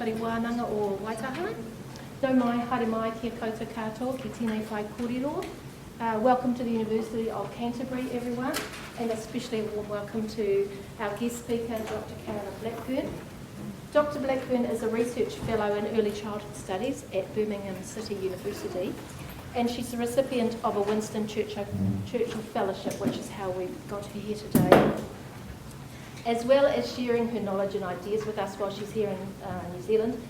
Engari wānanga o Waitaha. Nau mai, haere mai, kia koutou katoa, ki tēnei whai kōrero. Welcome to the University of Canterbury, everyone, and especially a warm welcome to our guest speaker, Dr. Carolyn Blackburn. Dr. Blackburn is a research fellow in early childhood studies at Birmingham City University, and she's the recipient of a Winston Churchill Fellowship, which is how we got her here today. As well as sharing her knowledge and ideas with us while she's here in New Zealand,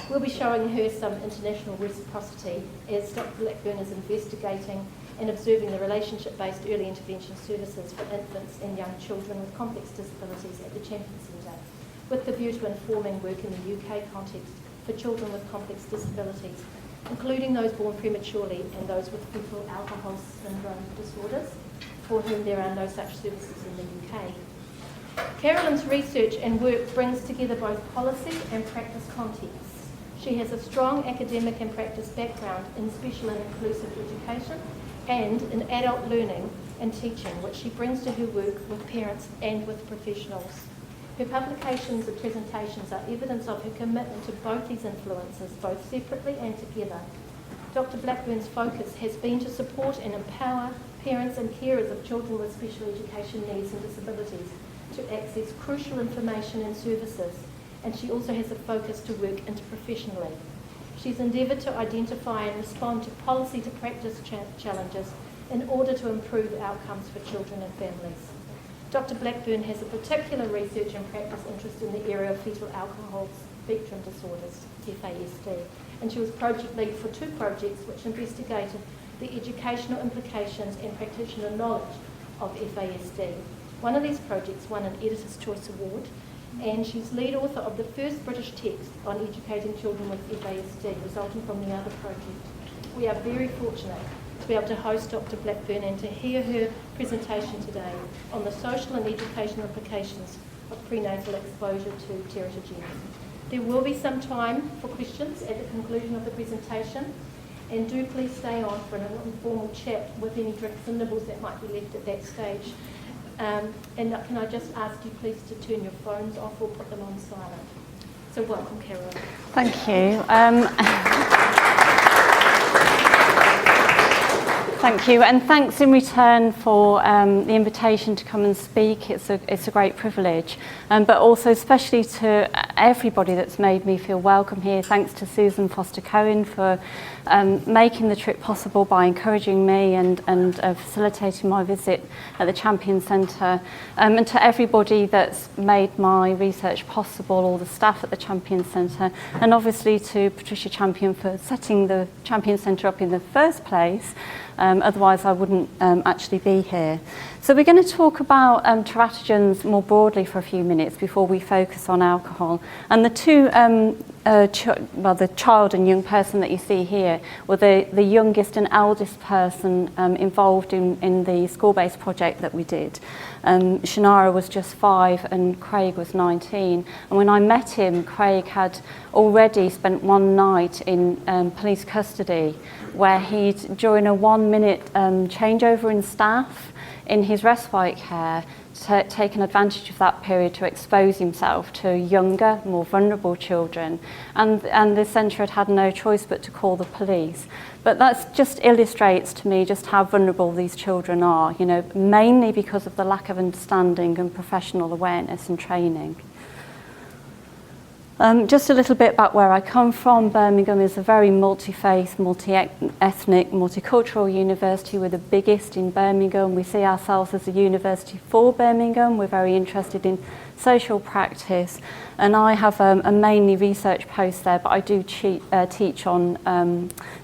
we'll be showing her some international reciprocity as Dr. Blackburn is investigating and observing the relationship-based early intervention services for infants and young children with complex disabilities at the Champion Centre, with the view to informing work in the UK context for children with complex disabilities, including those born prematurely and those with fetal alcohol syndrome disorders, for whom there are no such services in the UK. Carolyn's research and work brings together both policy and practice contexts. She has a strong academic and practice background in special and inclusive education and in adult learning and teaching, which she brings to her work with parents and with professionals. Her publications and presentations are evidence of her commitment to both these influences, both separately and together. Dr. Blackburn's focus has been to support and empower parents and carers of children with special education needs and disabilities to access crucial information and services, and she also has a focus to work interprofessionally. She's endeavoured to identify and respond to policy to practice challenges in order to improve outcomes for children and families. Dr. Blackburn has a particular research and practice interest in the area of fetal alcohol spectrum disorders, FASD, and she was project lead for 2 projects which investigated the educational implications and practitioner knowledge of FASD. One of these projects won an Editor's Choice Award, and she's lead author of the first British text on educating children with FASD, resulting from the other project. We are very fortunate to be able to host Dr. Blackburn and to hear her presentation today on the social and educational implications of prenatal exposure to teratogens. There will be some time for questions at the conclusion of the presentation, and do please stay on for an informal chat with any drinks and nibbles that might be left at that stage. And can I just ask you please to turn your phones off or put them on silent. So welcome, Carol. Thank you. Thank you, and thanks in return for the invitation to come and speak. It's a great privilege, but also especially to everybody that's made me feel welcome here. Thanks to Susan Foster-Cohen for making the trip possible by encouraging me and facilitating my visit at the Champion Centre, and to everybody that's made my research possible, all the staff at the Champion Centre, and obviously to Patricia Champion for setting the Champion Centre up in the first place. Otherwise I wouldn't actually be here. So we're going to talk about teratogens more broadly for a few minutes before we focus on alcohol. And the two, the child and young person that you see here were the youngest and eldest person involved in the school-based project that we did. Shannara was just 5 and Craig was 19. And when I met him, Craig had already spent one night in police custody, where he'd, during a 1-minute changeover in staff in his respite care, taken advantage of that period to expose himself to younger, more vulnerable children. And the centre had no choice but to call the police. But that just illustrates to me just how vulnerable these children are, you know, mainly because of the lack of understanding and professional awareness and training. Just a little bit about where I come from. Birmingham is a very multi-faith, multi-ethnic, multicultural university. We're the biggest in Birmingham. We see ourselves as a university for Birmingham. We're very interested in social practice, and I have a mainly research post there, but I do teach on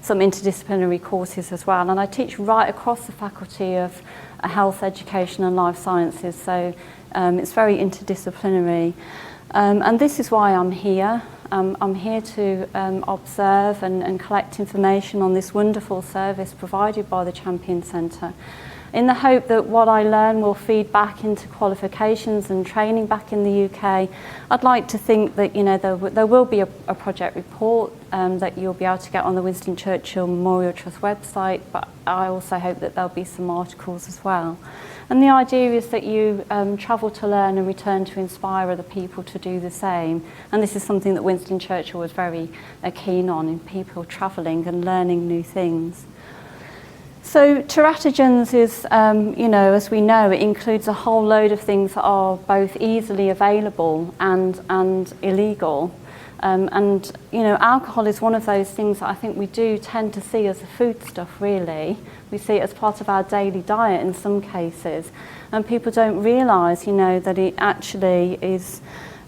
some interdisciplinary courses as well, and I teach right across the Faculty of Health, Education and Life Sciences, so it's very interdisciplinary. And this is why I'm here. I'm here to observe and collect information on this wonderful service provided by the Champion Centre, in the hope that what I learn will feed back into qualifications and training back in the UK. I'd like to think that, you know, there will be a project report that you'll be able to get on the Winston Churchill Memorial Trust website, but I also hope that there'll be some articles as well. And the idea is that you travel to learn and return to inspire other people to do the same. And this is something that Winston Churchill was very keen on, in people travelling and learning new things. So teratogens is, as we know, it includes a whole load of things that are both easily available and illegal. Alcohol is one of those things that I think we do tend to see as a foodstuff, really. We see it as part of our daily diet in some cases. And people don't realise, that it actually is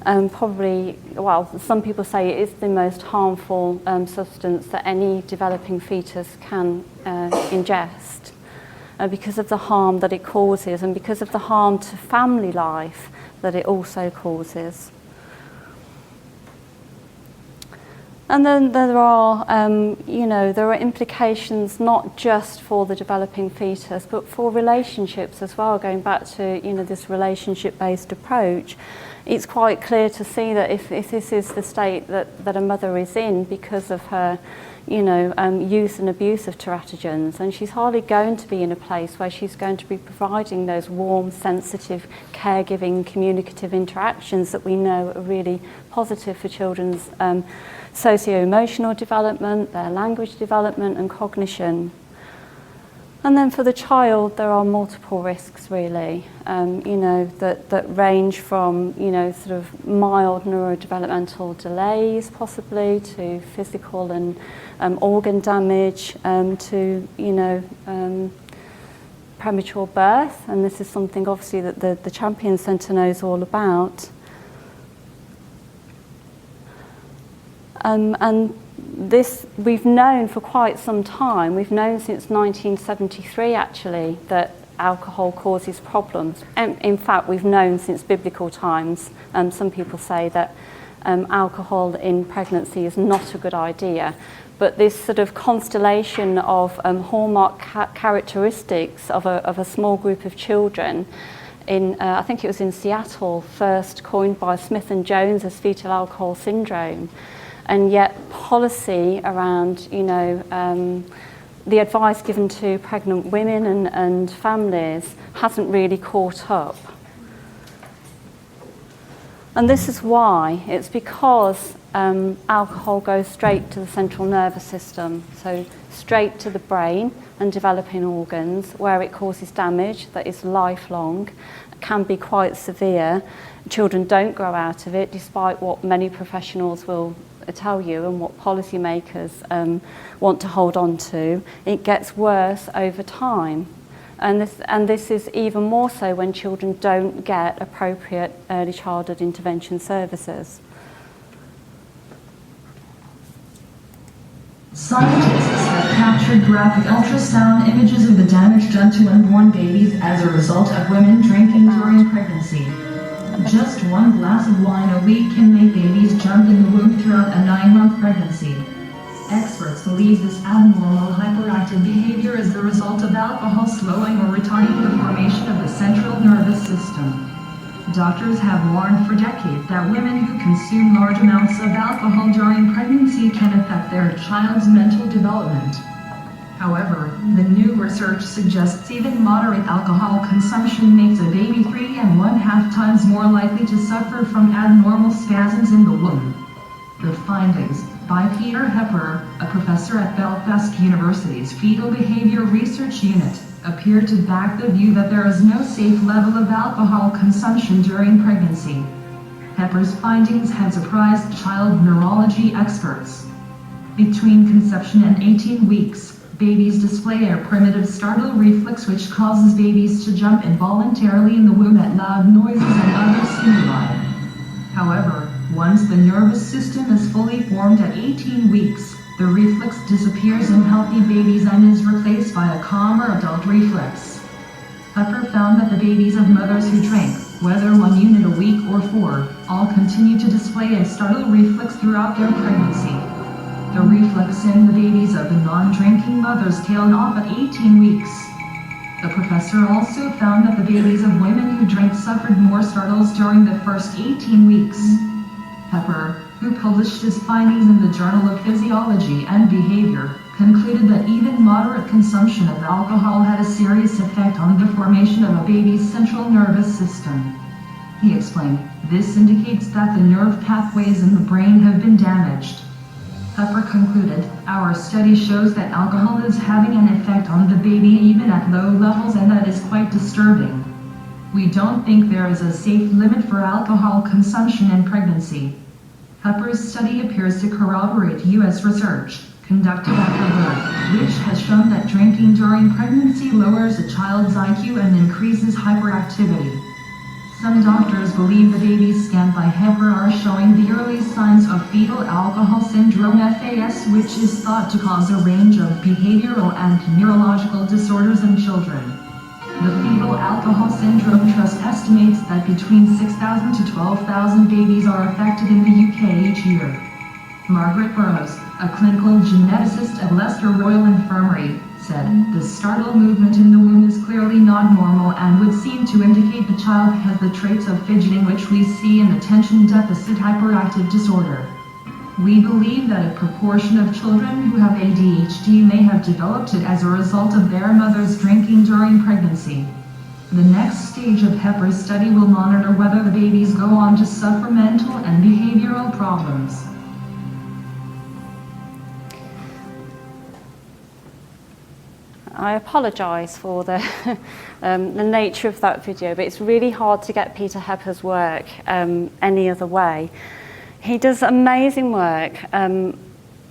some people say it is the most harmful substance that any developing fetus can ingest because of the harm that it causes and because of the harm to family life that it also causes. And then there are implications not just for the developing fetus, but for relationships as well. Going back to this relationship-based approach, it's quite clear to see that if this is the state that a mother is in because of her, use and abuse of teratogens, then she's hardly going to be in a place where she's going to be providing those warm, sensitive, caregiving, communicative interactions that we know are really positive for children's socio-emotional development, their language development and cognition. And then for the child, there are multiple risks really, that range from, sort of mild neurodevelopmental delays possibly to physical and organ damage to, premature birth. And this is something obviously that the Champion Centre knows all about. And this we've known for quite some time. We've known since 1973 actually that alcohol causes problems. In fact, we've known since biblical times. Some people say that alcohol in pregnancy is not a good idea. But this sort of constellation of hallmark characteristics of a small group of children in, I think it was in Seattle, first coined by Smith and Jones as fetal alcohol syndrome. And yet policy around, the advice given to pregnant women and families hasn't really caught up. And this is why. It's because alcohol goes straight to the central nervous system, so straight to the brain and developing organs, where it causes damage that is lifelong, can be quite severe. Children don't grow out of it, despite what many professionals will tell you and what policymakers want to hold on to. It gets worse over time. And this is even more so when children don't get appropriate early childhood intervention services. Scientists have captured graphic ultrasound images of the damage done to unborn babies as a result of women drinking during pregnancy. Just one glass of wine a week can make babies jump in the womb throughout a 9-month pregnancy. Experts believe this abnormal hyperactive behavior is the result of alcohol slowing or retarding the formation of the central nervous system. Doctors have warned for decades that women who consume large amounts of alcohol during pregnancy can affect their child's mental development. However, the new research suggests even moderate alcohol consumption makes a baby 3.5 times more likely to suffer from abnormal spasms in the womb. The findings, by Peter Hepper, a professor at Belfast University's Fetal Behavior Research Unit, appear to back the view that there is no safe level of alcohol consumption during pregnancy. Hepper's findings had surprised child neurology experts. Between conception and 18 weeks, babies display a primitive startle reflex which causes babies to jump involuntarily in the womb at loud noises and other stimuli. However, once the nervous system is fully formed at 18 weeks, the reflex disappears in healthy babies and is replaced by a calmer adult reflex. Hepper found that the babies of mothers who drank, whether 1 unit a week or 4, all continue to display a startle reflex throughout their pregnancy. The reflex in the babies of the non-drinking mothers tailed off at 18 weeks. The professor also found that the babies of women who drank suffered more startles during the first 18 weeks. Hepper, who published his findings in the Journal of Physiology and Behavior, concluded that even moderate consumption of alcohol had a serious effect on the formation of a baby's central nervous system. He explained, "This indicates that the nerve pathways in the brain have been damaged." Hepper concluded, "Our study shows that alcohol is having an effect on the baby even at low levels, and that is quite disturbing. We don't think there is a safe limit for alcohol consumption in pregnancy." Hepper's study appears to corroborate U.S. research conducted after birth, which has shown that drinking during pregnancy lowers a child's IQ and increases hyperactivity. Some doctors believe the babies scanned by Hepper are showing the early signs of fetal alcohol syndrome (FAS), which is thought to cause a range of behavioral and neurological disorders in children. The Fetal Alcohol Syndrome Trust estimates that between 6,000 to 12,000 babies are affected in the UK each year. Margaret Burrows, a clinical geneticist at Leicester Royal Infirmary, said, "The startle movement in the womb is clearly not normal and would seem to indicate the child has the traits of fidgeting which we see in attention deficit hyperactive disorder. We believe that a proportion of children who have ADHD may have developed it as a result of their mother's drinking during pregnancy." The next stage of Hepper's study will monitor whether the babies go on to suffer mental and behavioral problems. I apologise for the nature of that video, but it's really hard to get Peter Hepper's work any other way. He does amazing work.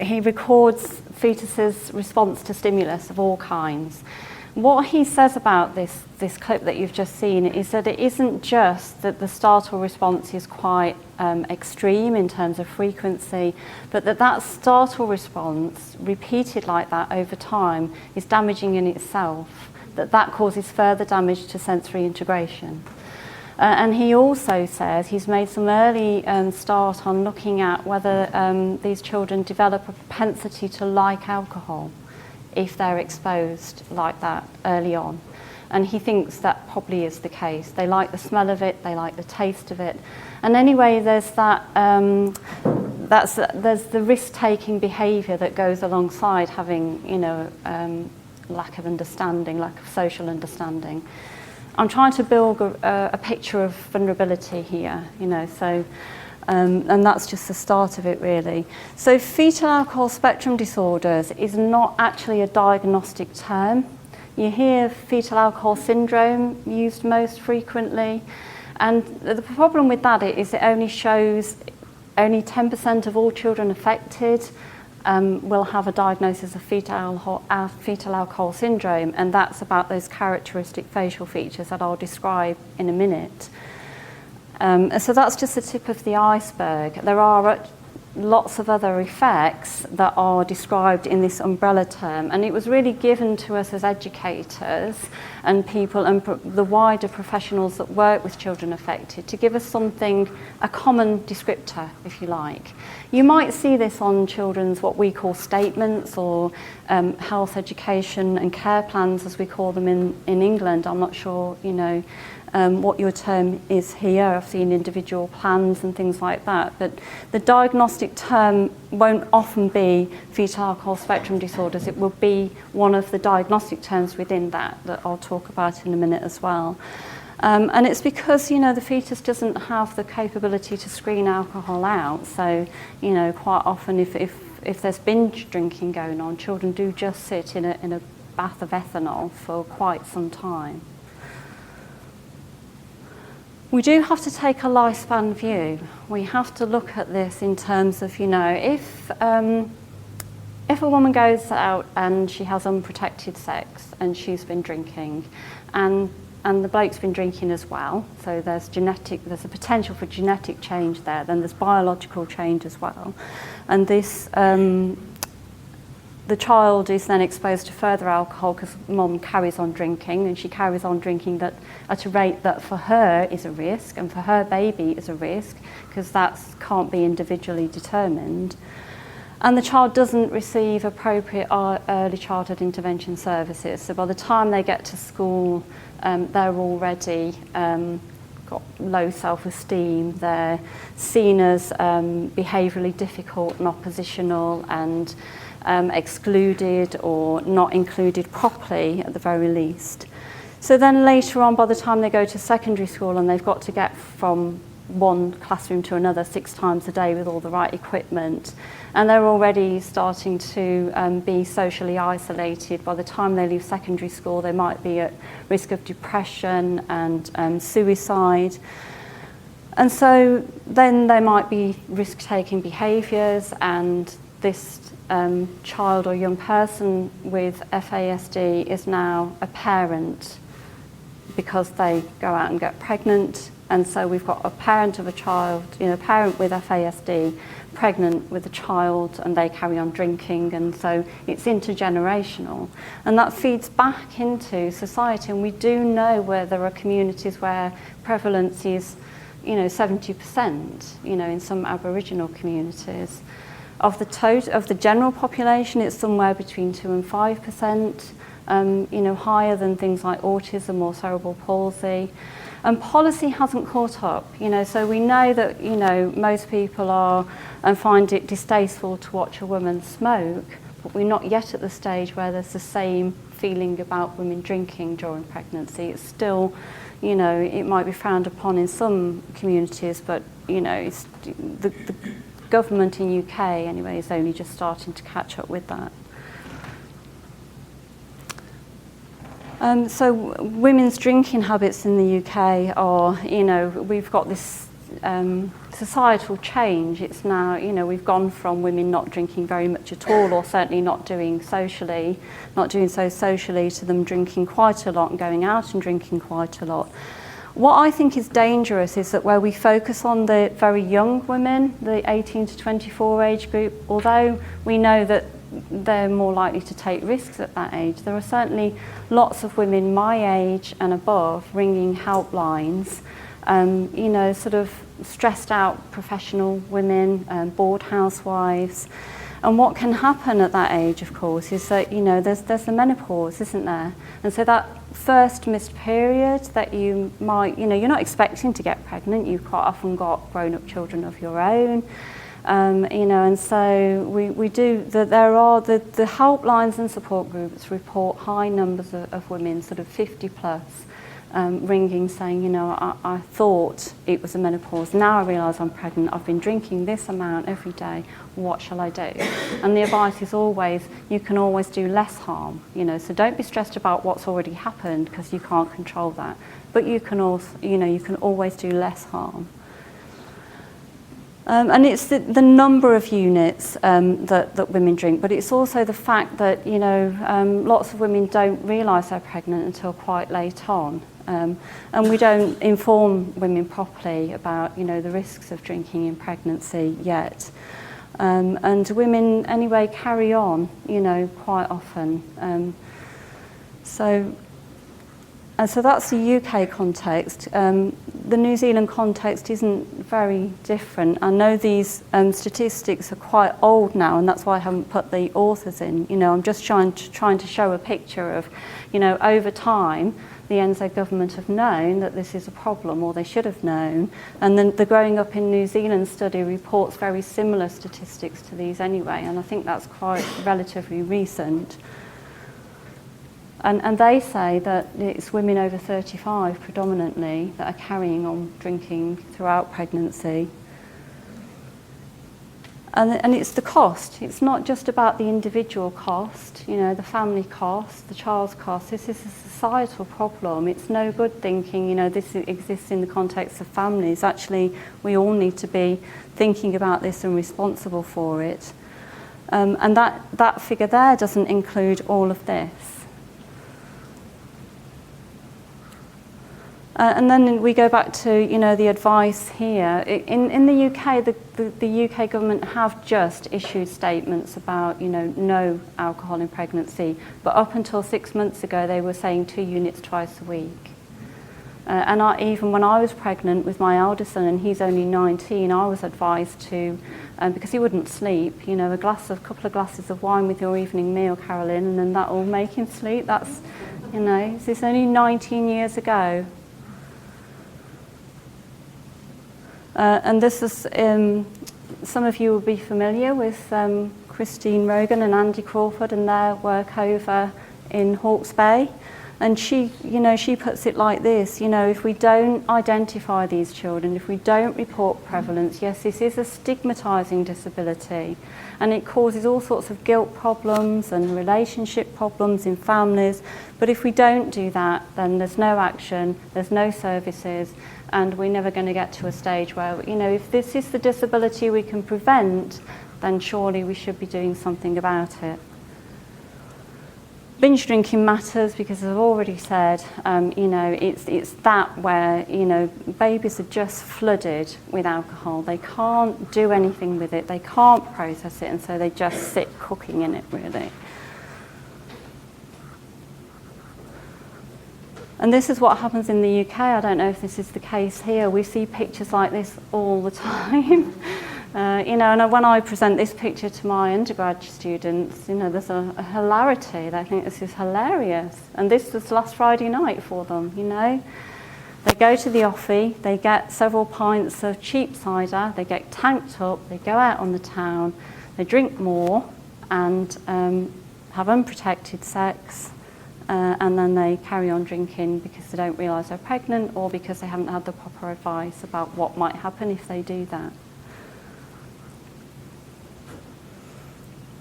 He records fetuses' response to stimulus of all kinds. What he says about this clip that you've just seen is that it isn't just that the startle response is quite extreme in terms of frequency, but that startle response, repeated like that over time, is damaging in itself, that causes further damage to sensory integration. And he also says he's made some early start on looking at whether these children develop a propensity to like alcohol if they're exposed like that early on. And he thinks that probably is the case. They like the smell of it, they like the taste of it. And anyway, there's that, there's the risk-taking behaviour that goes alongside having, lack of understanding, lack of social understanding. I'm trying to build a picture of vulnerability here, and that's just the start of it, really. So fetal alcohol spectrum disorders is not actually a diagnostic term. You hear fetal alcohol syndrome used most frequently, and the problem with that is it only shows only 10% of all children affected will have a diagnosis of fetal alcohol syndrome, and that's about those characteristic facial features that I'll describe in a minute. So that's just the tip of the iceberg. There are lots of other effects that are described in this umbrella term, and it was really given to us as educators and people and the wider professionals that work with children affected to give us something, a common descriptor, if you like. You might see this on children's what we call statements or health education and care plans, as we call them in England. I'm not sure, what your term is here. I've seen individual plans and things like that, but the diagnostic term won't often be fetal alcohol spectrum disorders. It will be one of the diagnostic terms within that I'll talk about in a minute as well. And it's because, the fetus doesn't have the capability to screen alcohol out. So, quite often if there's binge drinking going on, children do just sit in a bath of ethanol for quite some time. We do have to take a lifespan view. We have to look at this in terms of, if a woman goes out and she has unprotected sex and she's been drinking, and the bloke's been drinking as well, so there's a potential for genetic change there, then there's biological change as well. And this, the child is then exposed to further alcohol because mum carries on drinking, and she carries on drinking that at a rate that for her is a risk and for her baby is a risk, because that can't be individually determined. And the child doesn't receive appropriate early childhood intervention services. So by the time they get to school, they're already got low self-esteem, they're seen as behaviourally difficult and oppositional and excluded or not included properly at the very least. So then later on, by the time they go to secondary school and they've got to get from one classroom to another 6 times a day with all the right equipment, and they're already starting to be socially isolated. By the time they leave secondary school, they might be at risk of depression and suicide. And so then there might be risk-taking behaviours, and this child or young person with FASD is now a parent because they go out and get pregnant. And so we've got a parent of a child, a parent with FASD, pregnant with a child, and they carry on drinking, and so it's intergenerational. And that feeds back into society, and we do know where there are communities where prevalence is, 70%, in some Aboriginal communities. Of the general population, it's somewhere between 2 and 5%, higher than things like autism or cerebral palsy. And policy hasn't caught up, so we know that, most people are and find it distasteful to watch a woman smoke, but we're not yet at the stage where there's the same feeling about women drinking during pregnancy. It's still, it might be frowned upon in some communities, but, it's, the government in UK anyway is only just starting to catch up with that. So women's drinking habits in the UK are, we've got this societal change. It's now, we've gone from women not drinking very much at all, or certainly not doing so socially, to them drinking quite a lot and going out and drinking quite a lot. What I think is dangerous is that where we focus on the very young women, the 18 to 24 age group, although we know that they're more likely to take risks at that age, there are certainly lots of women my age and above ringing helplines, sort of stressed out professional women, bored housewives. And what can happen at that age, of course, is that, there's the menopause, isn't there? And so that first missed period that you might, you're not expecting to get pregnant, you've quite often got grown-up children of your own. And so we do, there are the helplines and support groups report high numbers of women, sort of 50 plus, ringing saying, I thought it was a menopause, now I realise I'm pregnant, I've been drinking this amount every day, what shall I do? And the advice is always, you can always do less harm, so don't be stressed about what's already happened because you can't control that, but you can also, you can always do less harm. And it's the number of units that women drink, but it's also the fact that, lots of women don't realise they're pregnant until quite late on. And we don't inform women properly about, the risks of drinking in pregnancy yet. And women, anyway, carry on, quite often. So that's the UK context. The New Zealand context isn't very different. I know these statistics are quite old now, and that's why I haven't put the authors in. I'm just trying to show a picture of, over time, the NZ government have known that this is a problem, or they should have known. And then the Growing Up in New Zealand study reports very similar statistics to these anyway, and I think that's quite relatively recent. And they say that it's women over 35 predominantly that are carrying on drinking throughout pregnancy. And it's the cost. It's not just about the individual cost, the family cost, the child's cost. This is a societal problem. It's no good thinking, this exists in the context of families. Actually, we all need to be thinking about this and responsible for it. And that figure there doesn't include all of this. And then we go back to, the advice here. In the UK, the UK government have just issued statements about, no alcohol in pregnancy. But up until 6 months ago, they were saying 2 units twice a week. And even when I was pregnant with my eldest son, and he's only 19, I was advised to, because he wouldn't sleep, a couple of glasses of wine with your evening meal, Carolyn, and then that will make him sleep. That's, this is only 19 years ago. And this is, some of you will be familiar with Christine Rogan and Andy Crawford and their work over in Hawke's Bay. And she puts it like this, if we don't identify these children, if we don't report prevalence, yes, this is a stigmatising disability, and it causes all sorts of guilt problems and relationship problems in families. But if we don't do that, then there's no action, there's no services, and we're never going to get to a stage where, if this is the disability we can prevent, then surely we should be doing something about it. Binge drinking matters because, as I've already said, it's that where, babies are just flooded with alcohol. They can't do anything with it, they can't process it, and so they just sit cooking in it, really. And this is what happens in the UK. I don't know if this is the case here. We see pictures like this all the time. And when I present this picture to my undergrad students, there's a hilarity. They think this is hilarious. And this was last Friday night for them, They go to the offie, they get several pints of cheap cider, they get tanked up, they go out on the town, they drink more and have unprotected sex, and then they carry on drinking because they don't realise they're pregnant or because they haven't had the proper advice about what might happen if they do that.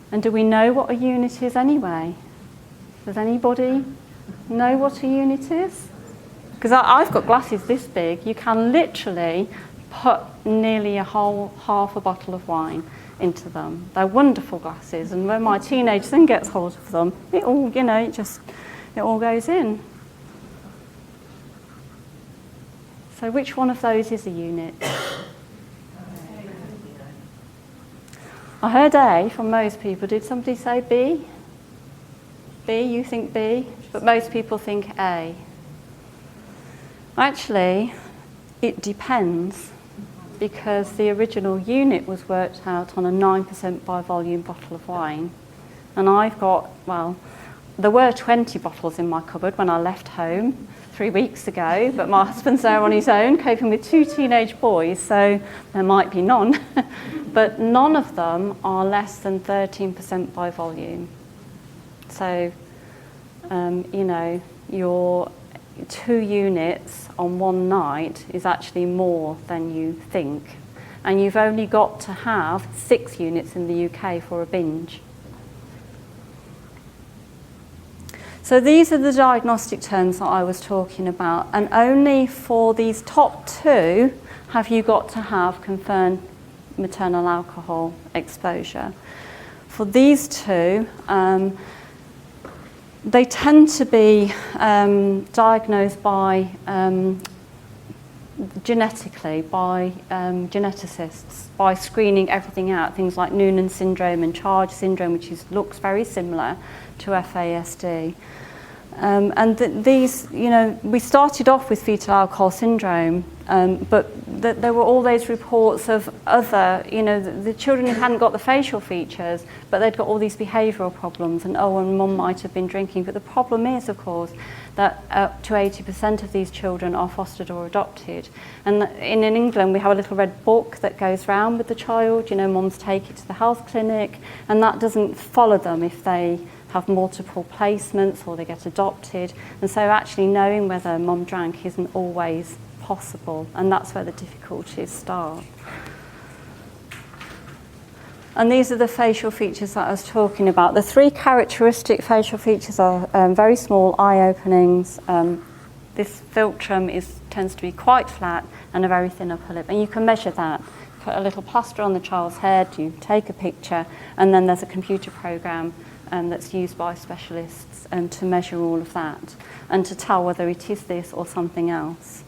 And do we know what a unit is anyway? Does anybody know what a unit is? Because I've got glasses this big. You can literally put nearly a whole half a bottle of wine into them. They're wonderful glasses, and when my teenage son gets hold of them, it all, it all goes in. So which one of those is a unit? I heard A from most people. Did somebody say B? B, you think B, but most people think A. Actually, it depends, because the original unit was worked out on a 9% by volume bottle of wine. And I've got, there were 20 bottles in my cupboard when I left home 3 weeks ago, but my husband's there on his own, coping with 2 teenage boys, so there might be none. But none of them are less than 13% by volume. So, your 2 units on one night is actually more than you think. And you've only got to have 6 units in the UK for a binge. So these are the diagnostic terms that I was talking about, and only for these top 2 have you got to have confirmed maternal alcohol exposure. For these 2, they tend to be diagnosed by genetically, by geneticists, by screening everything out, things like Noonan syndrome and Charge syndrome, which looks very similar to FASD. These, we started off with fetal alcohol syndrome, but there were all those reports of other, the children who hadn't got the facial features, but they'd got all these behavioural problems, and mum might have been drinking. But the problem is, of course, that up to 80% of these children are fostered or adopted. And in England, we have a little red book that goes round with the child. Mums take it to the health clinic, and that doesn't follow them if they have multiple placements or they get adopted. And so actually knowing whether mum drank isn't always possible, and that's where the difficulties start. And these are the facial features that I was talking about. The 3 characteristic facial features are very small eye openings. This philtrum tends to be quite flat and a very thin upper lip, and you can measure that. Put a little plaster on the child's head, you take a picture, and then there's a computer program that's used by specialists to measure all of that and to tell whether it is this or something else.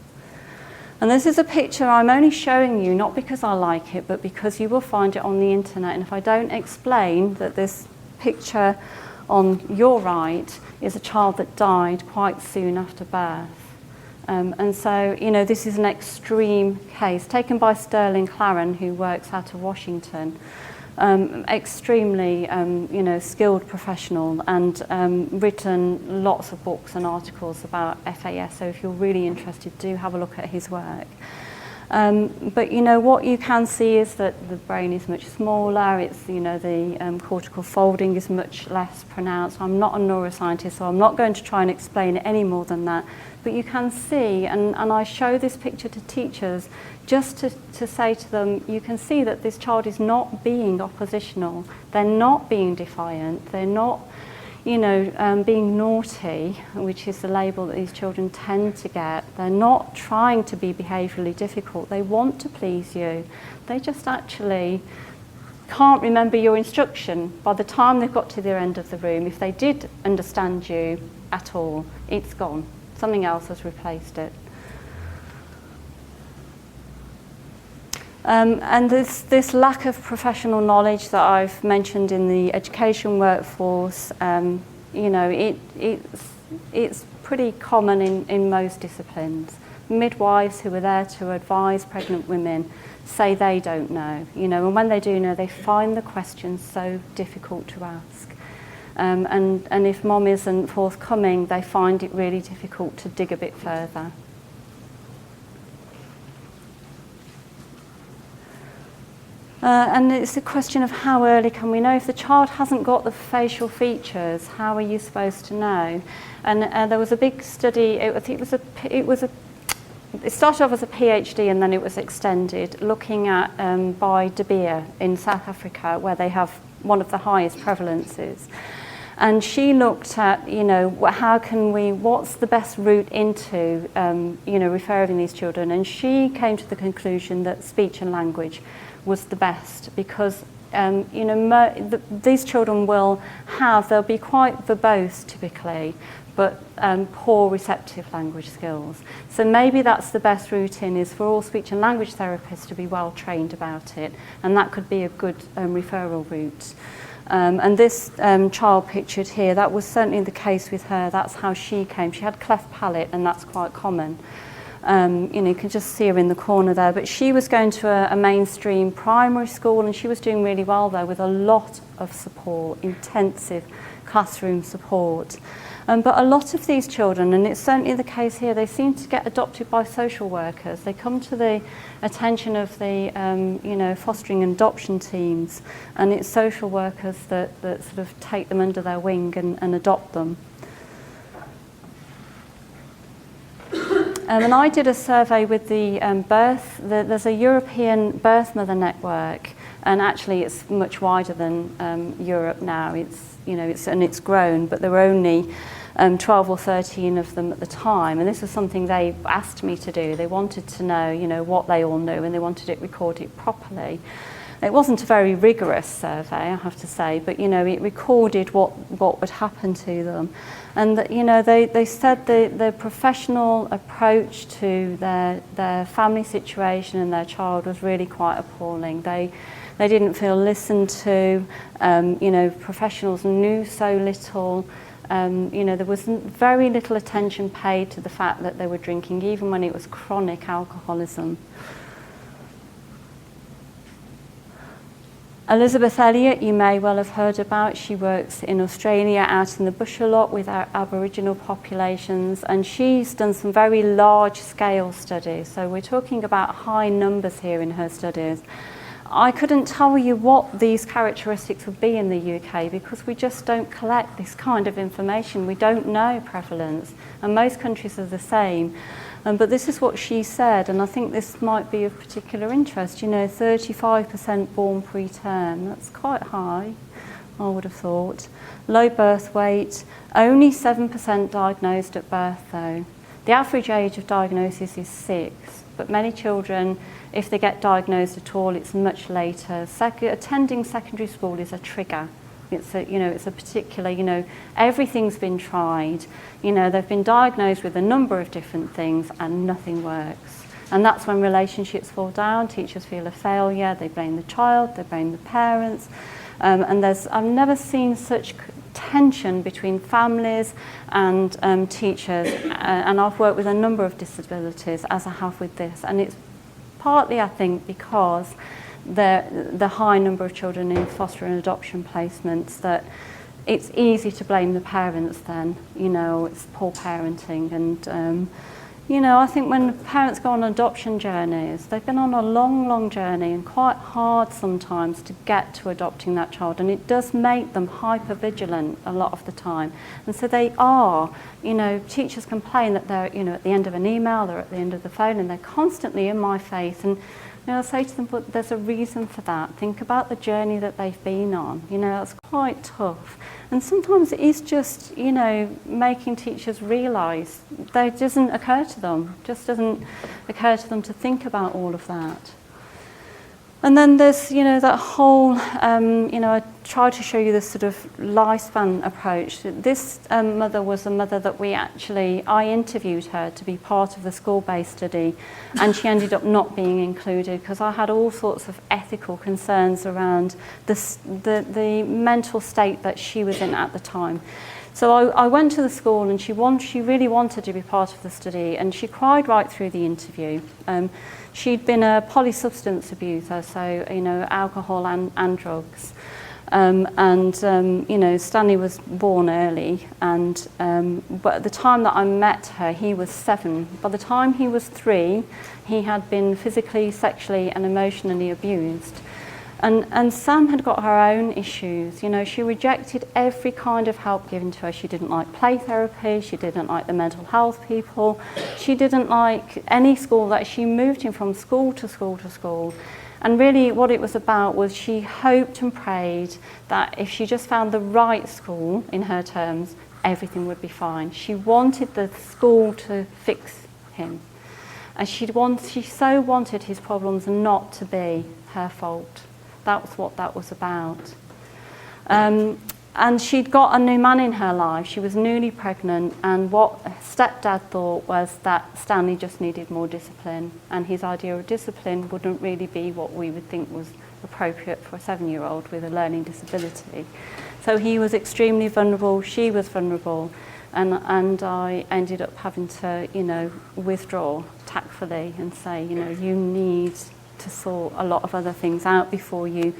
And this is a picture I'm only showing you, not because I like it, but because you will find it on the internet. And if I don't explain that this picture on your right is a child that died quite soon after birth. And so, this is an extreme case taken by Sterling Claren, who works out of Washington. Extremely, skilled professional, and written lots of books and articles about FAS. So if you're really interested, do have a look at his work. But you know, what you can see is that the brain is much smaller. It's, you know, the cortical folding is much less pronounced. I'm not a neuroscientist, so I'm not going to try and explain it any more than that. But you can see, and I show this picture to teachers just to say to them, you can see that this child is not being oppositional. They're not being defiant. They're not, you know, being naughty, which is the label that these children tend to get. They're not trying to be behaviourally difficult. They want to please you. They just actually can't remember your instruction by the time they've got to their end of the room. If they did understand you at all, it's gone. Something else has replaced it. And this lack of professional knowledge that I've mentioned in the education workforce, you know, it's pretty common in most disciplines. Midwives who are there to advise pregnant women say they don't know, you know, and when they do know, they find the questions so difficult to ask. And if mom isn't forthcoming, they find it really difficult to dig a bit further. And it's a question of how early can we know. If the child hasn't got the facial features, how are you supposed to know? And there was a big study. It started off as a PhD and then it was extended, looking at by De Beer in South Africa, where they have one of the highest prevalences. And she looked at, you know, what's the best route into, you know, referring these children. And she came to the conclusion that speech and language was the best, because you know, these children they'll be quite verbose typically, but poor receptive language skills. So maybe that's the best route in, is for all speech and language therapists to be well trained about it, and that could be a good referral route. And this child pictured here, that was certainly the case with her. That's how she came. She had cleft palate, and that's quite common. You know, you can just see her in the corner there. But she was going to a mainstream primary school, and she was doing really well there with a lot of support, intensive classroom support. But a lot of these children, and it's certainly the case here, they seem to get adopted by social workers. They come to the attention of the you know, fostering and adoption teams, and it's social workers that sort of take them under their wing and adopt them. And I did a survey with the there's a European birth mother network, and actually it's much wider than Europe now. It's, you know, it's grown, but there were only 12 or 13 of them at the time, and this was something they asked me to do. They wanted to know, you know, what they all knew, and they wanted it recorded properly. It wasn't a very rigorous survey, I have to say, but, you know, it recorded what would happen to them. And, you know, they said the professional approach to their family situation and their child was really quite appalling. They didn't feel listened to. You know, professionals knew so little. You know, there was very little attention paid to the fact that they were drinking, even when it was chronic alcoholism. Elizabeth Elliott, you may well have heard about. She works in Australia out in the bush a lot with our Aboriginal populations, and she's done some very large-scale studies. So we're talking about high numbers here in her studies. I couldn't tell you what these characteristics would be in the UK because we just don't collect this kind of information. We don't know prevalence, and most countries are the same. But this is what she said, and I think this might be of particular interest. You know, 35% born preterm, that's quite high, I would have thought. Low birth weight, only 7% diagnosed at birth though. The average age of diagnosis is 6, but many children, if they get diagnosed at all, it's much later. Attending secondary school is a trigger. It's a particular, you know, everything's been tried. You know, they've been diagnosed with a number of different things and nothing works. And that's when relationships fall down, teachers feel a failure, they blame the child, they blame the parents. And I've never seen such tension between families and teachers. And I've worked with a number of disabilities, as I have with this. And it's partly, I think, because the high number of children in foster and adoption placements, that it's easy to blame the parents then, you know, it's poor parenting. And, you know, I think when parents go on adoption journeys, they've been on a long, long journey and quite hard sometimes to get to adopting that child, and it does make them hyper vigilant a lot of the time. And so they are, you know, teachers complain that they're, you know, at the end of an email, they're at the end of the phone, and they're constantly in my face. And you know, I say to them, but there's a reason for that. Think about the journey that they've been on. You know, it's quite tough. And sometimes it is just, you know, making teachers realise that it doesn't occur to them, just doesn't occur to them to think about all of that. And then there's, you know, that whole, you know, I tried to show you this sort of lifespan approach. This mother was a mother that I interviewed her to be part of the school-based study, and she ended up not being included because I had all sorts of ethical concerns around the mental state that she was in at the time. So I went to the school, and she really wanted to be part of the study, and she cried right through the interview. She'd been a polysubstance abuser, so, you know, alcohol and drugs. You know, Stanley was born early, and but at the time that I met her, he was 7. By the time he was 3, he had been physically, sexually and emotionally abused. And Sam had got her own issues. You know, she rejected every kind of help given to her. She didn't like play therapy, she didn't like the mental health people, she didn't like any school. That she moved him from school to school to school. And really what it was about was she hoped and prayed that if she just found the right school, in her terms, everything would be fine. She wanted the school to fix him. And she so wanted his problems not to be her fault. That was what that was about. And she'd got a new man in her life. She was newly pregnant, and what stepdad thought was that Stanley just needed more discipline, and his idea of discipline wouldn't really be what we would think was appropriate for a 7-year-old with a learning disability. So he was extremely vulnerable, she was vulnerable, and I ended up having to, you know, withdraw tactfully and say, you know, you need to sort a lot of other things out before you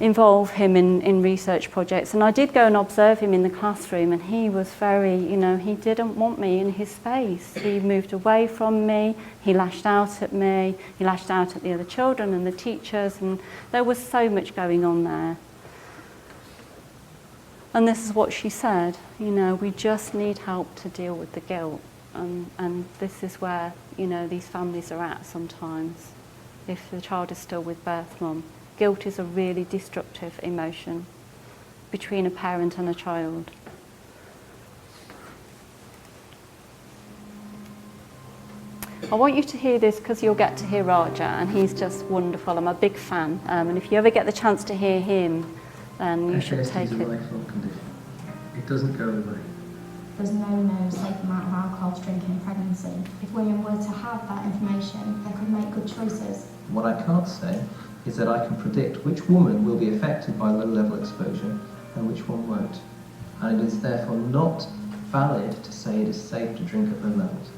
involve him in research projects. And I did go and observe him in the classroom, and he was very, you know, he didn't want me in his space. He moved away from me, he lashed out at me, he lashed out at the other children and the teachers, and there was so much going on there. And this is what she said, you know, we just need help to deal with the guilt. And this is where, you know, these families are at sometimes, if the child is still with birth mum. Guilt is a really destructive emotion between a parent and a child. I want you to hear this because you'll get to hear Raja, and he's just wonderful. I'm a big fan, and if you ever get the chance to hear him, then you should take it. It's a lifelong condition. It doesn't go away. There's no safe amount of alcohol to drink in pregnancy. If women were to have that information, they could make good choices. What I can't say is that I can predict which woman will be affected by low-level exposure and which one won't. And it is therefore not valid to say it is safe to drink at low levels.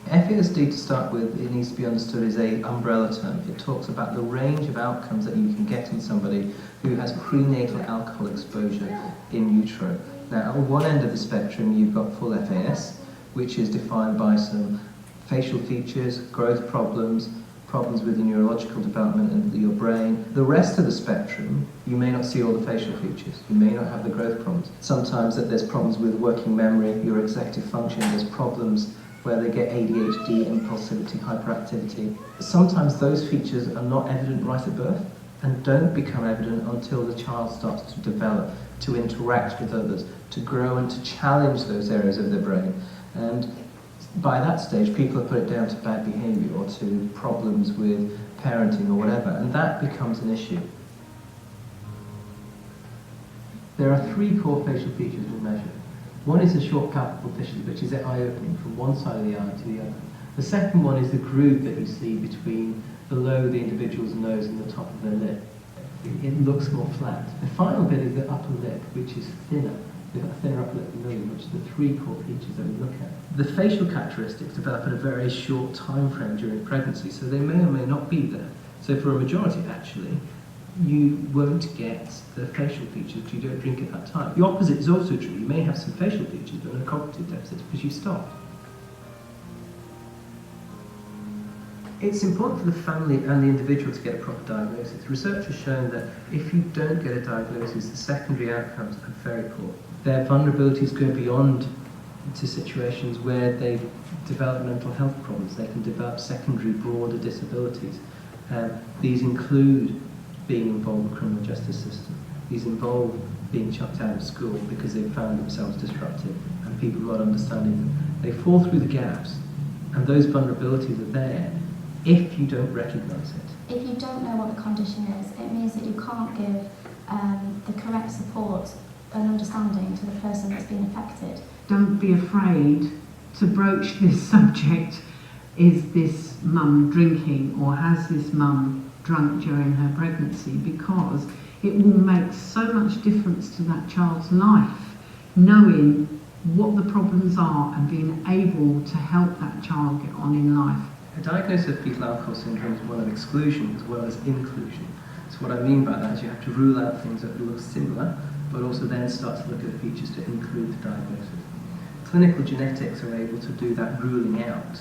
FASD, to start with, it needs to be understood as an umbrella term. It talks about the range of outcomes that you can get in somebody who has prenatal alcohol exposure in utero. Now, on one end of the spectrum, you've got full FAS, which is defined by some facial features, growth problems, problems with the neurological development and your brain. The rest of the spectrum, you may not see all the facial features. You may not have the growth problems. Sometimes that there's problems with working memory, your executive function, there's problems where they get ADHD, impulsivity, hyperactivity. Sometimes those features are not evident right at birth and don't become evident until the child starts to develop, to interact with others, to grow and to challenge those areas of their brain. And by that stage, people have put it down to bad behaviour or to problems with parenting or whatever, and that becomes an issue. There are 3 core facial features we measure. One is a short palpable fissure, which is the eye opening from one side of the eye to the other. The second one is the groove that you see between below the individual's nose and the top of their lip. It looks more flat. The final bit is the upper lip, which is thinner. They've got a thinner upper lip than the other, which are the 3 core features that we look at. The facial characteristics develop at a very short time frame during pregnancy, so they may or may not be there. So for a majority, actually, you won't get the facial features if you don't drink at that time. The opposite is also true. You may have some facial features but no cognitive deficits because you stopped. It's important for the family and the individual to get a proper diagnosis. Research has shown that if you don't get a diagnosis, the secondary outcomes are very poor. Their vulnerabilities go beyond to situations where they develop mental health problems. They can develop secondary, broader disabilities. These include being involved in the criminal justice system. These involve being chucked out of school because they've found themselves disruptive and people not understanding them. They fall through the gaps, and those vulnerabilities are there if you don't recognise it. If you don't know what the condition is, it means that you can't give the correct support and understanding to the person that's been affected. Don't be afraid to broach this subject. Is this mum drinking, or has this mum drunk during her pregnancy? Because it will make so much difference to that child's life, knowing what the problems are and being able to help that child get on in life. A diagnosis of fetal alcohol syndrome is one of exclusion as well as inclusion. So what I mean by that is you have to rule out things that look similar, but also then start to look at the features to include the diagnosis. Clinical genetics are able to do that ruling out,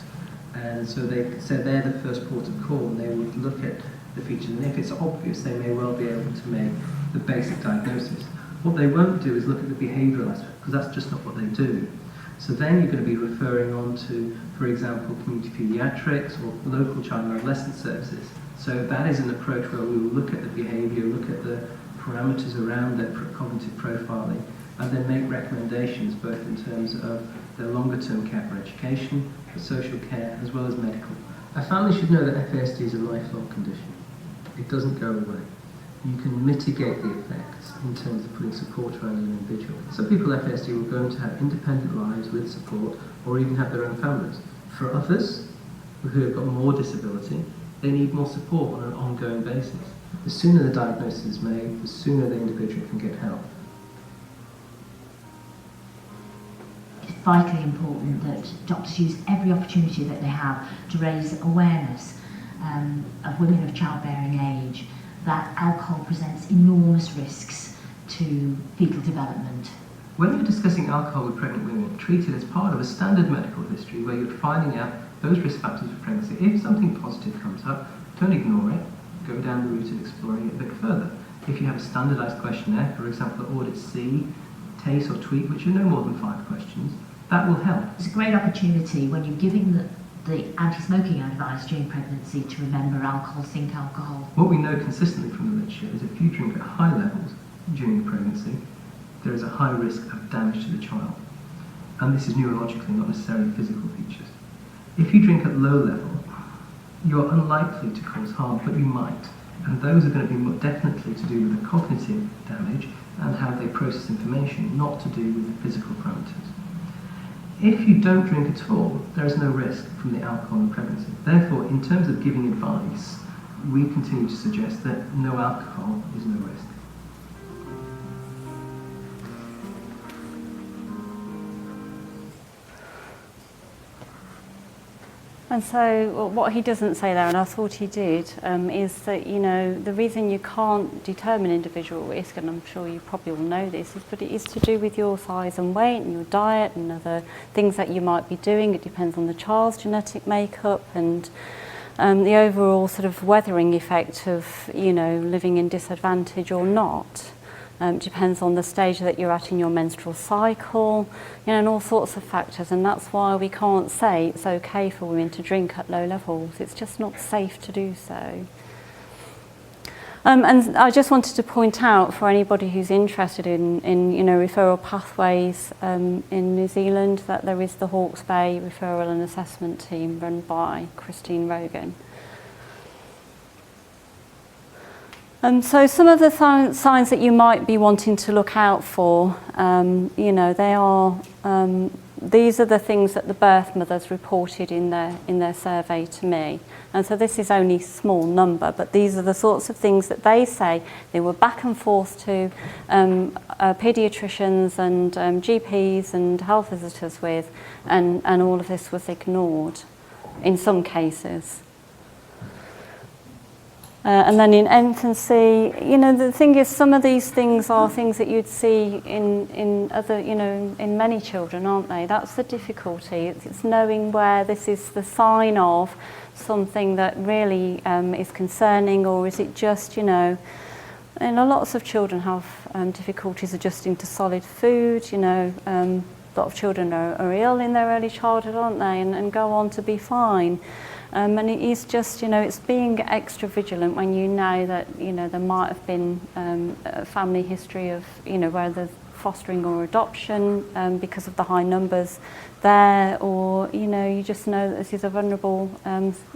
and so they're the first port of call, and they would look at the features, and if it's obvious, they may well be able to make the basic diagnosis. What they won't do is look at the behavioural aspect, because that's just not what they do. So then you're going to be referring on to, for example, community paediatrics or local child and adolescent services. So that is an approach where we will look at the behaviour, look at the parameters around their cognitive profiling, and then make recommendations both in terms of their longer term care for education, for social care, as well as medical. A family should know that FASD is a lifelong condition. It doesn't go away. You can mitigate the effects in terms of putting support around an individual. Some people with FASD will go on to have independent lives with support or even have their own families. For others, who have got more disability, they need more support on an ongoing basis. The sooner the diagnosis is made, the sooner the individual can get help. It's vitally important that doctors use every opportunity that they have to raise awareness of women of childbearing age that alcohol presents enormous risks to fetal development. When you're discussing alcohol with pregnant women, treat it as part of a standard medical history where you're finding out those risk factors for pregnancy. If something positive comes up, don't ignore it. Go down the route of exploring it a bit further. If you have a standardised questionnaire, for example, the Audit C, TACE or TWEET, which are no more than 5 questions, that will help. It's a great opportunity when you're giving the anti-smoking advice during pregnancy to remember alcohol, think alcohol. What we know consistently from the literature is if you drink at high levels during pregnancy, there is a high risk of damage to the child. And this is neurologically, not necessarily physical features. If you drink at low level, you're unlikely to cause harm, but you might. And those are going to be more definitely to do with the cognitive damage and how they process information, not to do with the physical parameters. If you don't drink at all, there is no risk from the alcohol in pregnancy. Therefore, in terms of giving advice, we continue to suggest that no alcohol is no risk. And so what he doesn't say there, and I thought he did, is that, you know, the reason you can't determine individual risk, and I'm sure you probably all know this, is but it is to do with your size and weight and your diet and other things that you might be doing. It depends on the child's genetic makeup and the overall sort of weathering effect of, you know, living in disadvantage or not. Depends on the stage that you're at in your menstrual cycle, you know, and all sorts of factors, and that's why we can't say it's okay for women to drink at low levels. It's just not safe to do so. And I just wanted to point out for anybody who's interested in you know, referral pathways in New Zealand, that there is the Hawke's Bay Referral and Assessment Team run by Christine Rogan. So some of the signs that you might be wanting to look out for, you know, they are, these are the things that the birth mothers reported in their survey to me. And so this is only a small number, but these are the sorts of things that they say they were back and forth to paediatricians and GPs and health visitors with, and all of this was ignored in some cases. And then in infancy, you know, the thing is, some of these things are things that you'd see in other, you know, in many children, aren't they? That's the difficulty. It's knowing where this is the sign of something that really is concerning, or is it just, you know, and lots of children have difficulties adjusting to solid food, you know. A lot of children are ill in their early childhood, aren't they, and go on to be fine. And it is just, you know, it's being extra vigilant when you know that, you know, there might have been a family history of, you know, whether fostering or adoption because of the high numbers there, or, you know, you just know that this is a vulnerable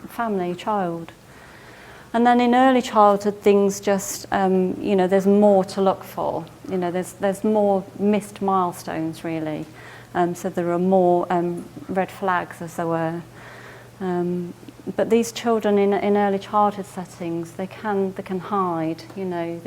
family, child. And then in early childhood, things just, you know, there's more to look for. You know, there's more missed milestones, really. So there are more red flags, as there were. But these children in early childhood settings, they can hide, you know,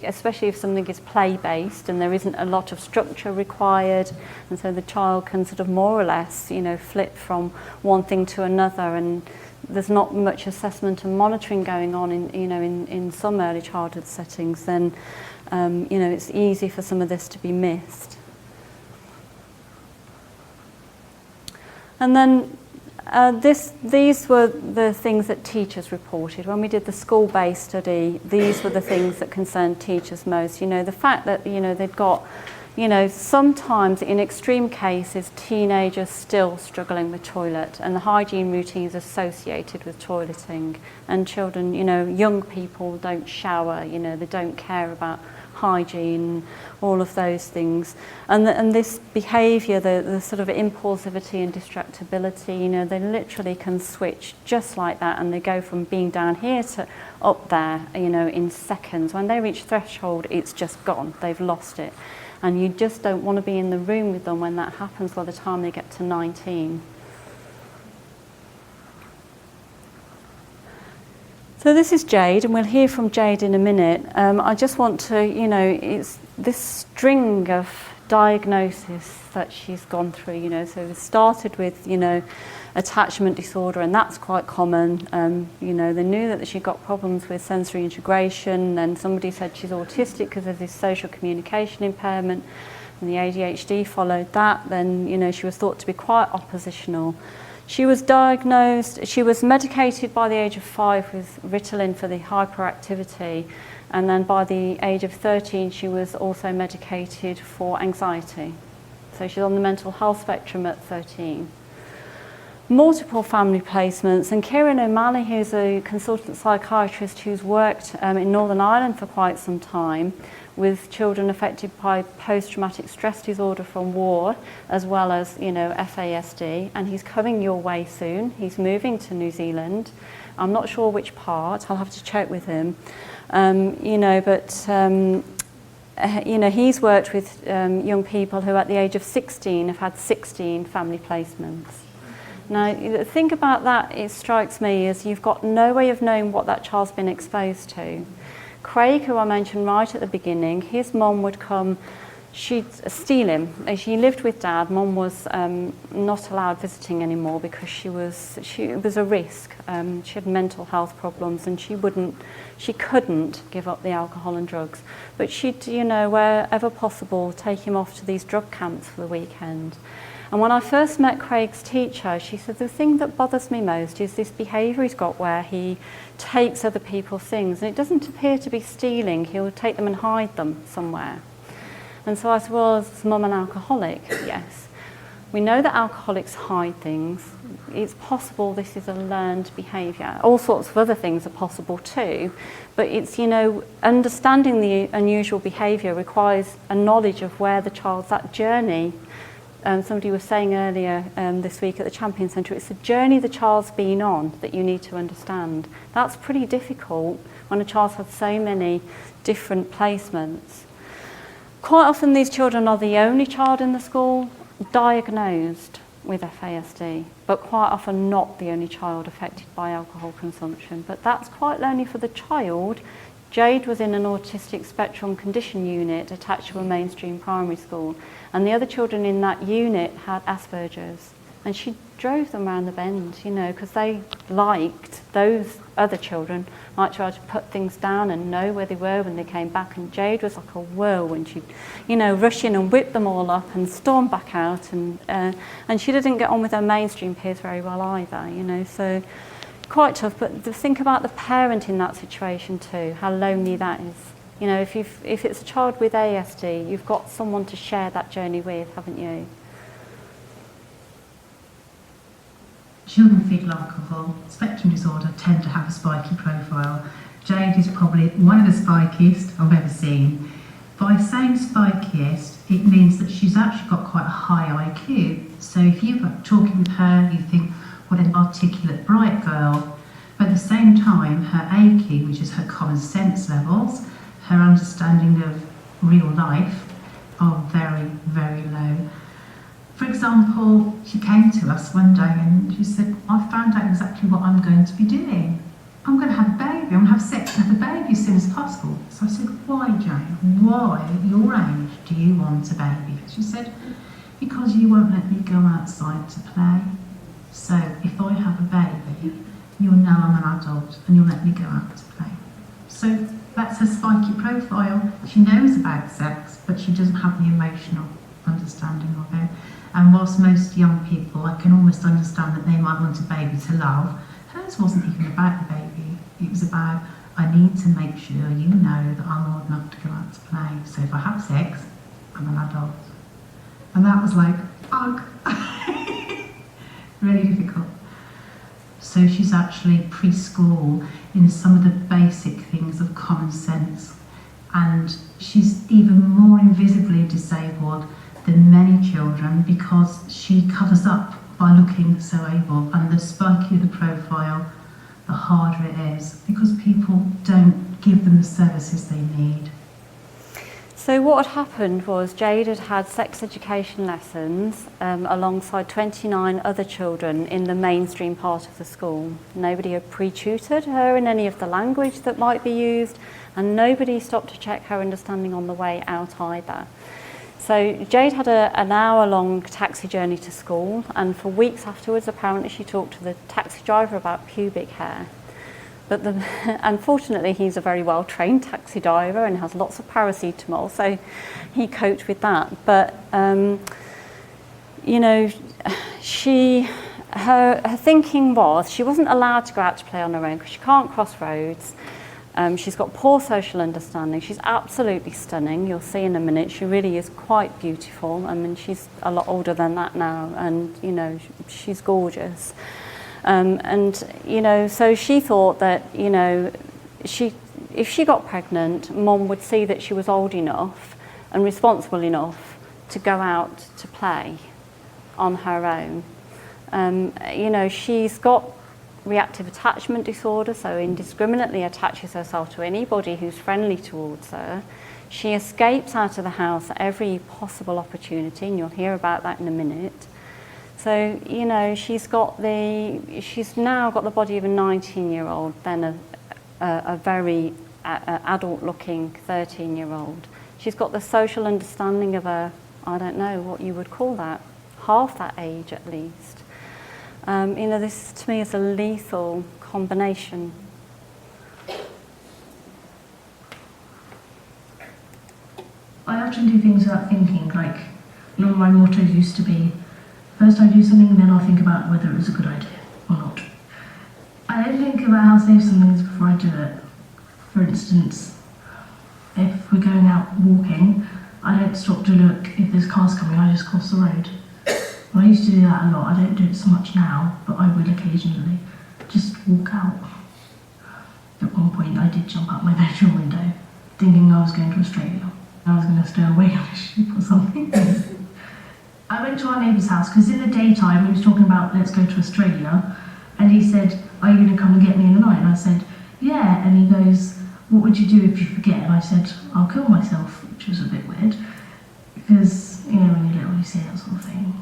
especially if something is play-based and there isn't a lot of structure required, and so the child can sort of more or less, you know, flip from one thing to another, and there's not much assessment and monitoring going on in some early childhood settings, then you know, it's easy for some of this to be missed. And then these were the things that teachers reported. When we did the school-based study, these were the things that concerned teachers most. You know, the fact that, you know, they've got, you know, sometimes in extreme cases, teenagers still struggling with toilet and the hygiene routines associated with toileting, and children, you know, young people don't shower, you know, they don't care about hygiene, all of those things. And this behaviour, the sort of impulsivity and distractibility, you know, they literally can switch just like that, and they go from being down here to up there, you know, in seconds. When they reach threshold, it's just gone, they've lost it. And you just don't want to be in the room with them when that happens by the time they get to 19. So this is Jade, and we'll hear from Jade in a minute. I just want to, you know, it's this string of diagnosis that she's gone through, you know. So it started with, you know, attachment disorder, and that's quite common. You know, they knew that she got problems with sensory integration, and somebody said she's autistic because there's this social communication impairment, and the ADHD followed that. Then, you know, she was thought to be quite oppositional. She was diagnosed, she was medicated by the age of 5 with Ritalin for the hyperactivity, and then by the age of 13 she was also medicated for anxiety. So she's on the mental health spectrum at 13. Multiple family placements, and Kieran O'Malley, who's a consultant psychiatrist who's worked in Northern Ireland for quite some time with children affected by post-traumatic stress disorder from war, as well as, you know, FASD, and he's coming your way soon. He's moving to New Zealand. I'm not sure which part, I'll have to check with him. You know, but you know, he's worked with young people who at the age of 16 have had 16 family placements. Now, the thing about that, it strikes me, is you've got no way of knowing what that child's been exposed to. Craig, who I mentioned right at the beginning, his mum would come, she'd steal him. As she lived with Dad, Mum was not allowed visiting anymore because it was a risk. She had mental health problems, and she couldn't give up the alcohol and drugs. But she'd, you know, wherever possible, take him off to these drug camps for the weekend. And when I first met Craig's teacher, she said, the thing that bothers me most is this behaviour he's got where he takes other people's things, and it doesn't appear to be stealing. He'll take them and hide them somewhere. And so I said, well, is Mum an alcoholic? Yes. We know that alcoholics hide things. It's possible this is a learned behaviour. All sorts of other things are possible too, but it's, you know, understanding the unusual behaviour requires a knowledge of where the child's at journey. Somebody was saying earlier this week at the Champion Centre, it's the journey the child's been on that you need to understand. That's pretty difficult when a child's had so many different placements. Quite often these children are the only child in the school diagnosed with FASD, but quite often not the only child affected by alcohol consumption. But that's quite lonely for the child. Jade was in an autistic spectrum condition unit attached to a mainstream primary school, and the other children in that unit had Asperger's, And she drove them around the bend, you know, because they liked, those other children might try to put things down and know where they were when they came back. And Jade was like a whirlwind. She'd, you know, rush in and whip them all up and storm back out. And she didn't get on with her mainstream peers very well either, you know, so quite tough. But think about the parent in that situation too, how lonely that is. You know, if it's a child with ASD, you've got someone to share that journey with, haven't you? Children with fetal alcohol spectrum disorder tend to have a spiky profile. Jade is probably one of the spikiest I've ever seen. By saying spikiest, it means that she's actually got quite a high IQ. So if you're talking with her, you think, what an articulate, bright girl. But at the same time, her AQ, which is her common sense levels, her understanding of real life, are very, very low. For example, she came to us one day and she said, I found out exactly what I'm going to be doing. I'm going to have a baby, I'm going to have sex and have a baby as soon as possible. So I said, why, Jane? Why, at your age, do you want a baby? She said, because you won't let me go outside to play. So if I have a baby, you'll know I'm an adult and you'll let me go out to play. So that's her spiky profile. She knows about sex, but she doesn't have the emotional understanding of it. And whilst most young people, I can almost understand that they might want a baby to love, hers wasn't even about the baby. It was about, I need to make sure you know that I'm old enough to go out to play. So if I have sex, I'm an adult. And that was like, ugh. Really difficult. So she's actually preschool in some of the basic things of common sense. And she's even more invisibly disabled than many children because she covers up by looking so able, and the spikier the profile, the harder it is because people don't give them the services they need. So what had happened was Jade had had sex education lessons alongside 29 other children in the mainstream part of the school. Nobody had pre-tutored her in any of the language that might be used, and nobody stopped to check her understanding on the way out either. So Jade had an hour-long taxi journey to school, and for weeks afterwards, apparently she talked to the taxi driver about pubic hair. But unfortunately, he's a very well-trained taxi driver and has lots of paracetamol, so he coped with that. But you know, her thinking was she wasn't allowed to go out to play on her own because she can't cross roads. She's got poor social understanding. She's absolutely stunning. You'll see in a minute. She really is quite beautiful. I mean, she's a lot older than that now, and you know, she's gorgeous. And you know, so she thought that, you know, if she got pregnant, Mum would see that she was old enough and responsible enough to go out to play on her own. You know, she's got reactive attachment disorder, so indiscriminately attaches herself to anybody who's friendly towards her. She escapes out of the house at every possible opportunity, and you'll hear about that in a minute. So, you know, she's now got the body of a 19-year-old, then a very adult-looking 13-year-old. She's got the social understanding of a, I don't know what you would call that, half that age at least. You know, this to me is a lethal combination. I often do things without thinking, like one of my mottos used to be, first I do something and then I'll think about whether it was a good idea or not. I don't think about how safe something is before I do it. For instance, if we're going out walking, I don't stop to look if there's cars coming, I just cross the road. I used to do that a lot. I don't do it so much now, but I will occasionally just walk out. At one point I did jump out my bedroom window thinking I was going to Australia. I was going to stow away on a ship or something. I went to our neighbour's house because in the daytime he was talking about let's go to Australia, and he said, are you going to come and get me in the night? And I said, yeah. And he goes, what would you do if you forget? And I said, I'll kill myself, which was a bit weird because, you know, when you're little you say that sort of thing.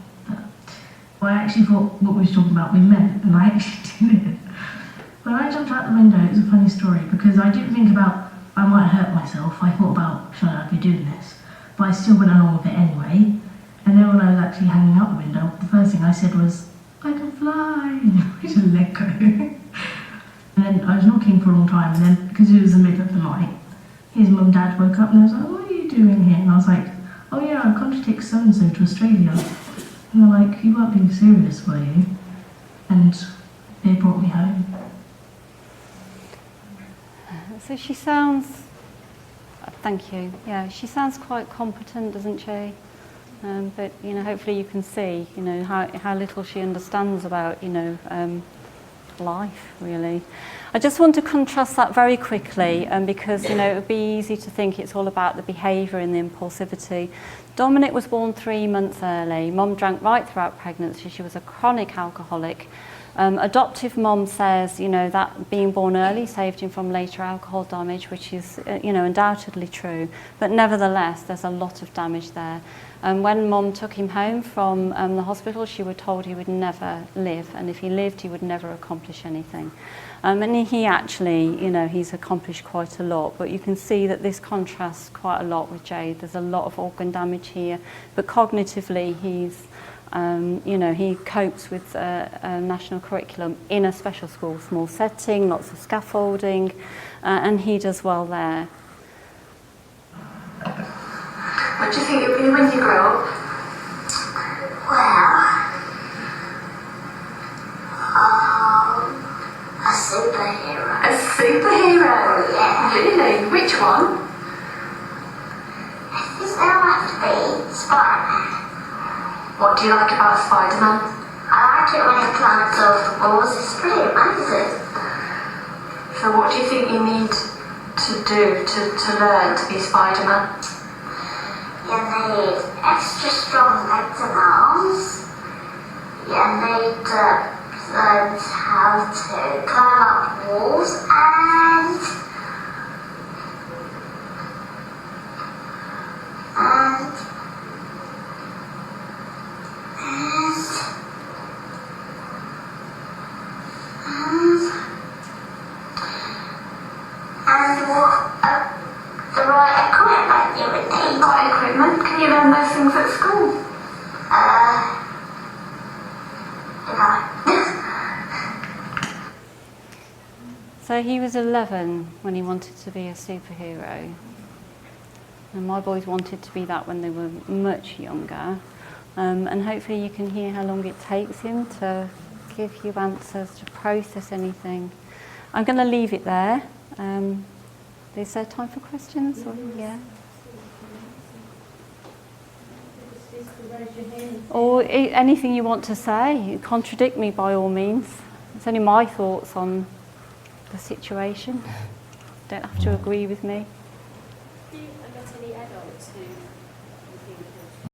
But I actually thought what we were talking about we meant, and I actually did it. When I jumped out the window, it was a funny story because I didn't think about I might hurt myself. I thought about should I be doing this, but I still went along with it anyway. And then when I was actually hanging out the window, the first thing I said was, dad woke up and I was like, what are you doing here? And I was like, oh yeah, I've gone to take so-and-so to Australia. And they're like, you weren't being serious, were you? And they brought me home. So she sounds, thank you, yeah, she sounds quite competent, doesn't she? But, you know, hopefully you can see, you know, how little she understands about, you know, life, really. I just want to contrast that very quickly because, you know, it would be easy to think it's all about the behaviour and the impulsivity. Dominic was born 3 months early. Mum drank right throughout pregnancy. She was a chronic alcoholic. Adoptive mum says, you know, that being born early saved him from later alcohol damage, which is, you know, undoubtedly true. But nevertheless, there's a lot of damage there. When mum took him home from the hospital, she was told he would never live, and if he lived, he would never accomplish anything. And he actually, you know, he's accomplished quite a lot, but you can see that this contrasts quite a lot with Jade. There's a lot of organ damage here, but cognitively he's, you know, he copes with a national curriculum in a special school, small setting, lots of scaffolding, and he does well there. What do you think you'll be when you grow up? Well, a superhero. A superhero? Yeah. Really? Which one? I think they'll have to be Spider-Man. What do you like about Spider-Man? I like it when he climbs over the walls. It's pretty amazing. So what do you think you need to do to learn to be Spider-Man? You need extra strong legs and arms. You need to learn how to climb up walls and what the right equipment you would need. Right equipment? Can you learn those things at school? Did I? So he was 11 when he wanted to be a superhero. And my boys wanted to be that when they were much younger. And hopefully you can hear how long it takes him to give you answers, to process anything. I'm going to leave it there. Is there time for questions? Or, yeah. Or anything you want to say. Contradict me by all means. It's only my thoughts on the situation. Don't have to agree with me. Have you met any adults who